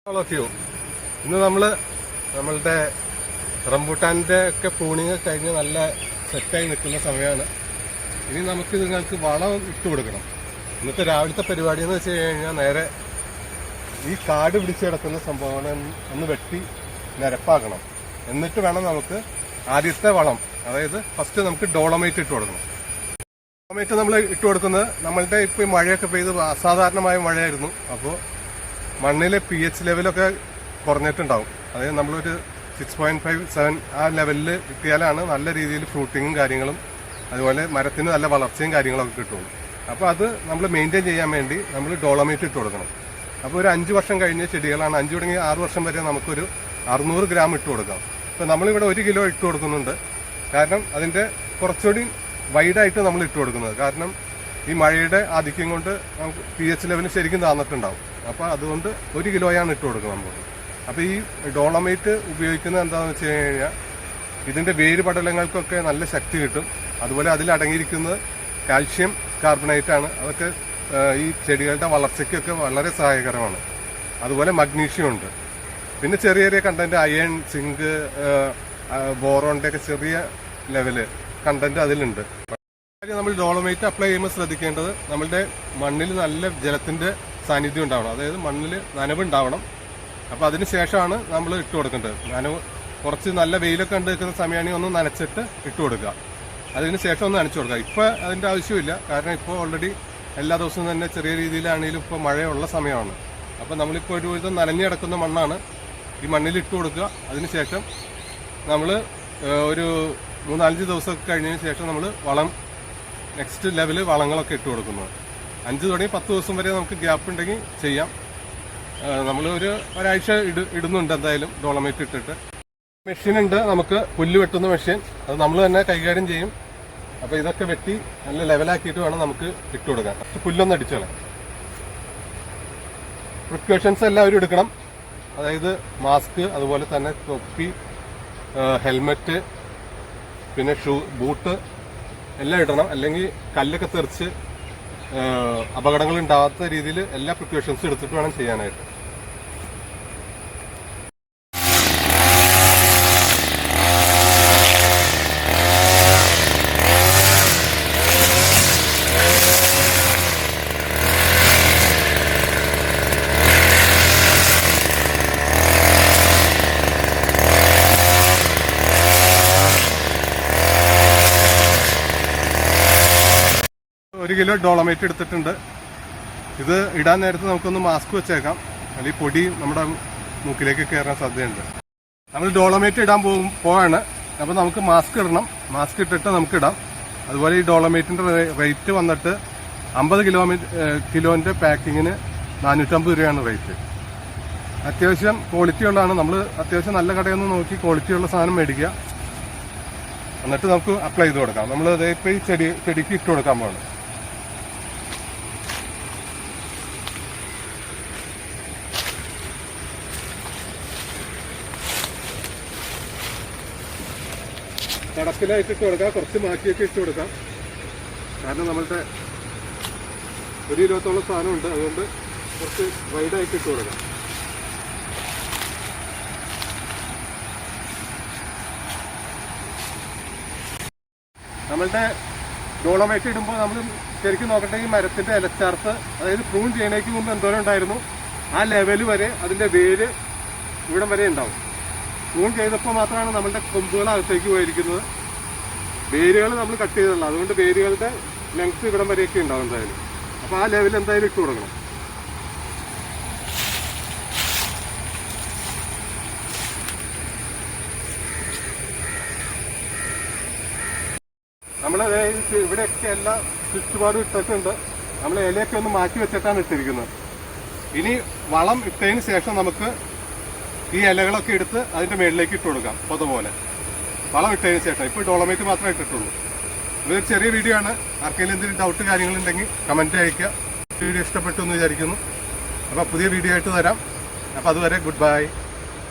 ഇന്ന് നമ്മളുടെ റംബൂട്ടാൻ്റെ ഒക്കെ പ്രൂണിങ് കഴിഞ്ഞ് നല്ല സെറ്റായി നിൽക്കുന്ന സമയമാണ്. ഇനി നമുക്ക് നിങ്ങൾക്ക് വളം ഇട്ട് കൊടുക്കണം. ഇന്നത്തെ രാവിലത്തെ പരിപാടി എന്ന് വെച്ച് കഴിഞ്ഞാൽ നേരെ ഈ കാട് പിടിച്ച് കിടക്കുന്ന സംഭവങ്ങൾ ഒന്ന് വെട്ടി നിരപ്പാക്കണം. എന്നിട്ട് വേണം നമുക്ക് ആദ്യത്തെ വളം, അതായത് ഫസ്റ്റ് നമുക്ക് ഡോളമൈറ്റ് ഇട്ട് കൊടുക്കണം. ഡോളമൈറ്റ് നമ്മൾ ഇട്ട് കൊടുക്കുന്നത് നമ്മളുടെ ഇപ്പോൾ മഴയൊക്കെ പെയ്ത് അസാധാരണമായ മഴയായിരുന്നു. അപ്പോൾ മണ്ണിലെ pH ലെവലൊക്കെ കുറഞ്ഞിട്ടുണ്ടാവും. അതായത് നമ്മളൊരു 6.57 ആ ലെവലിൽ കിട്ടിയാലാണ് നല്ല രീതിയിൽ ഫ്രൂട്ടിങ്ങും കാര്യങ്ങളും അതുപോലെ മരത്തിന് നല്ല വളർച്ചയും കാര്യങ്ങളൊക്കെ കിട്ടുള്ളൂ. അപ്പോൾ അത് നമ്മൾ മെയിൻറ്റെയിൻ ചെയ്യാൻ വേണ്ടി നമ്മൾ ഡോളമൈറ്റ് ഇട്ട് കൊടുക്കണം. അപ്പോൾ ഒരു 5 വർഷം കഴിഞ്ഞ ചെടികളാണ്. 5 തുടങ്ങി 6 വർഷം വരെ നമുക്കൊരു 600 ഗ്രാം ഇട്ട് കൊടുക്കാം. ഇപ്പോൾ നമ്മളിവിടെ 1 കിലോ ഇട്ട് കൊടുക്കുന്നുണ്ട്. കാരണം അതിൻ്റെ കുറച്ചുകൂടി വൈഡായിട്ട് നമ്മൾ ഇട്ട് കൊടുക്കുന്നത്. കാരണം ഈ മഴയുടെ ആധിക്യം കൊണ്ട് നമുക്ക് pH ലെവലിന് ശരിക്കും താന്നിട്ടുണ്ടാവും. അപ്പോൾ അതുകൊണ്ട് 1 കിലോയാണ് ഇട്ട് കൊടുക്കുന്നത് നമ്മൾ. അപ്പോൾ ഈ ഡോളമൈറ്റ് ഉപയോഗിക്കുന്നത് എന്താണെന്ന് വെച്ച് കഴിഞ്ഞാൽ ഇതിൻ്റെ വേര് പടലങ്ങൾക്കൊക്കെ നല്ല ശക്തി കിട്ടും. അതുപോലെ അതിലടങ്ങിയിരിക്കുന്നത് കാൽഷ്യം കാർബണേറ്റ് ആണ്. അതൊക്കെ ഈ ചെടികളുടെ വളർച്ചയ്ക്കൊക്കെ വളരെ സഹായകരമാണ്. അതുപോലെ മഗ്നീഷ്യം ഉണ്ട്. പിന്നെ ചെറിയ ചെറിയ കണ്ടന്റ് അയൺ, സിങ്ക്, ബോറോണിൻ്റെ ഒക്കെ ചെറിയ ലെവല് കണ്ടന്റ് അതിലുണ്ട്. നമ്മൾ ഡോളമൈറ്റ് അപ്ലൈ ചെയ്യുമ്പോൾ ശ്രദ്ധിക്കേണ്ടത് നമ്മളുടെ മണ്ണിൽ നല്ല ജലത്തിന്റെ സാന്നിധ്യം ഉണ്ടാവണം. അതായത് മണ്ണിൽ നനവുണ്ടാവണം. അപ്പോൾ അതിന് ശേഷമാണ് നമ്മൾ ഇട്ട് കൊടുക്കേണ്ടത്. നനവ് കുറച്ച് നല്ല വെയിലൊക്കെ കണ്ടു നിൽക്കുന്ന സമയമാണെങ്കിൽ ഒന്ന് നനച്ചിട്ട് ഇട്ട് കൊടുക്കുക. അതിന് ശേഷം ഒന്ന് നനച്ചു കൊടുക്കുക. ഇപ്പോൾ അതിൻ്റെ ആവശ്യമില്ല. കാരണം ഇപ്പോൾ ഓൾറെഡി എല്ലാ ദിവസവും തന്നെ ചെറിയ രീതിയിലാണെങ്കിലും ഇപ്പോൾ മഴയുള്ള സമയമാണ്. അപ്പോൾ നമ്മളിപ്പോൾ ഒരു വിധം നനഞ്ഞു കിടക്കുന്ന മണ്ണാണ് ഈ മണ്ണിൽ ഇട്ട് കൊടുക്കുക. അതിന് ശേഷം നമ്മൾ ഒരു 3-4 ദിവസമൊക്കെ കഴിഞ്ഞതിന് ശേഷം നമ്മൾ വളം നെക്സ്റ്റ് ലെവല് വളങ്ങളൊക്കെ ഇട്ട് കൊടുക്കുന്നത്. 5 തുടങ്ങി 10 ദിവസം വരെ നമുക്ക് ഗ്യാപ്പ് ഉണ്ടെങ്കിൽ ചെയ്യാം. നമ്മൾ ഒരാഴ്ച ഇടുന്നുണ്ട് എന്തായാലും ഡോളമൈറ്റ് ഇട്ടിട്ട്. മെഷീനുണ്ട് നമുക്ക്, പുല്ല് വെട്ടുന്ന മെഷീൻ. അത് നമ്മൾ തന്നെ കൈകാര്യം ചെയ്യും. അപ്പോൾ ഇതൊക്കെ വെട്ടി നല്ല ലെവലാക്കിയിട്ട് വേണം നമുക്ക് ഇട്ട് കൊടുക്കാൻ. പുല്ലൊന്ന് അടിച്ചോളാം. പ്രിക്കോഷൻസ് എല്ലാവരും എടുക്കണം. അതായത് മാസ്ക്, അതുപോലെ തന്നെ തൊപ്പി, ഹെൽമെറ്റ്, പിന്നെ ബൂട്ട് എല്ലാം ഇടണം. അല്ലെങ്കിൽ കല്ലൊക്കെ തെറിച്ച് അപകടങ്ങൾ ഉണ്ടാവാത്ത രീതിയിൽ എല്ലാ പ്രിക്കോഷൻസും എടുത്തിട്ട് വേണം ചെയ്യാനായിട്ട്. ഒരു കിലോ ഡോളമൈറ്റ് എടുത്തിട്ടുണ്ട്. ഇത് ഇടാൻ നേരത്ത് നമുക്കൊന്ന് മാസ്ക് വെച്ചേക്കാം. അല്ലെങ്കിൽ പൊടി നമ്മുടെ മൂക്കിലേക്ക് കയറാൻ സാധ്യതയുണ്ട്. നമ്മൾ ഡോളമൈറ്റ് ഇടാൻ പോവാണ്. അപ്പോൾ നമുക്ക് മാസ്ക് ഇടണം. മാസ്ക് ഇട്ടിട്ട് നമുക്ക് ഇടാം. അതുപോലെ ഈ ഡോളമൈറ്റിൻ്റെ റേറ്റ് വന്നിട്ട് 50 കിലോൻ്റെ പാക്കിങ്ങിന് 450 രൂപയാണ് റേറ്റ്. അത്യാവശ്യം ക്വാളിറ്റി ഉള്ളതാണ്. നമ്മൾ അത്യാവശ്യം നല്ല കടയൊന്നും നോക്കി ക്വാളിറ്റിയുള്ള സാധനം മേടിക്കുക. എന്നിട്ട് നമുക്ക് അപ്ലൈ ചെയ്ത് കൊടുക്കാം. നമ്മൾ ഇപ്പോൾ ഈ ചെടിക്ക് ഇട്ട് കൊടുക്കാൻ പോകണം. തടപ്പിലായിട്ട് ഇട്ട് കൊടുക്കാം. കുറച്ച് മാറ്റിയൊക്കെ ഇട്ട് കൊടുക്കാം. കാരണം നമ്മളുടെ 1 കിലോത്തോളം സാധനമുണ്ട്. അതുകൊണ്ട് കുറച്ച് വൈഡായിട്ട് ഇട്ട് കൊടുക്കാം. നമ്മളുടെ ഡോളമൈറ്റ് ഇടുമ്പോൾ നമ്മൾ ശരിക്കും നോക്കട്ടെ, ഈ മരത്തിന്റെ ഇലച്ചാർത്ത്, അതായത് പ്രൂൺ ചെയ്യണേക്ക് മുമ്പ് എന്തോരം ഉണ്ടായിരുന്നു ആ ലെവൽ വരെ അതിന്റെ വേര് ഇവിടം വരെ ഉണ്ടാവും. പ്രൂൺ ചെയ്തപ്പോൾ മാത്രമാണ് നമ്മളുടെ കൊമ്പുകൾ അകത്തേക്ക് പോയിരിക്കുന്നത്. വേരുകൾ നമ്മൾ കട്ട് ചെയ്തല്ല. അതുകൊണ്ട് വേരുകളുടെ ലെങ്ത് ഇവിടം വരെയൊക്കെ ഉണ്ടാവും എന്തായാലും. അപ്പോൾ ആ ലെവൽ എന്തായാലും ഇട്ട് കൊടുക്കണം. നമ്മൾ ഇവിടെയൊക്കെ എല്ലാ ചുറ്റുപാടും ഇട്ടിട്ടുണ്ട്. നമ്മൾ ഇലയൊക്കെ ഒന്ന് മാറ്റി വെച്ചിട്ടാണ് ഇട്ടിരിക്കുന്നത്. ഇനി വളം ഇട്ടതിന് ശേഷം നമുക്ക് ഈ ഇലകളൊക്കെ എടുത്ത് അതിൻ്റെ മുകളിലേക്ക് ഇട്ട് കൊടുക്കാം. അതുപോലെ വളം ഇട്ടതിന് ശേഷം. ഇപ്പോൾ ഡോളമൈറ്റ് മാത്രമേ ഇട്ടിട്ടുള്ളൂ. ഇതൊരു ചെറിയ വീഡിയോ ആണ്. ആർക്കെങ്കിലും എന്തെങ്കിലും ഡൗട്ട് കാര്യങ്ങളുണ്ടെങ്കിൽ കമൻറ്റ് അയയ്ക്കുക. വീഡിയോ ഇഷ്ടപ്പെട്ടു എന്ന് വിചാരിക്കുന്നു. അപ്പോൾ പുതിയ വീഡിയോ ആയിട്ട് തരാം. അപ്പോൾ അതുവരെ ഗുഡ് ബൈ.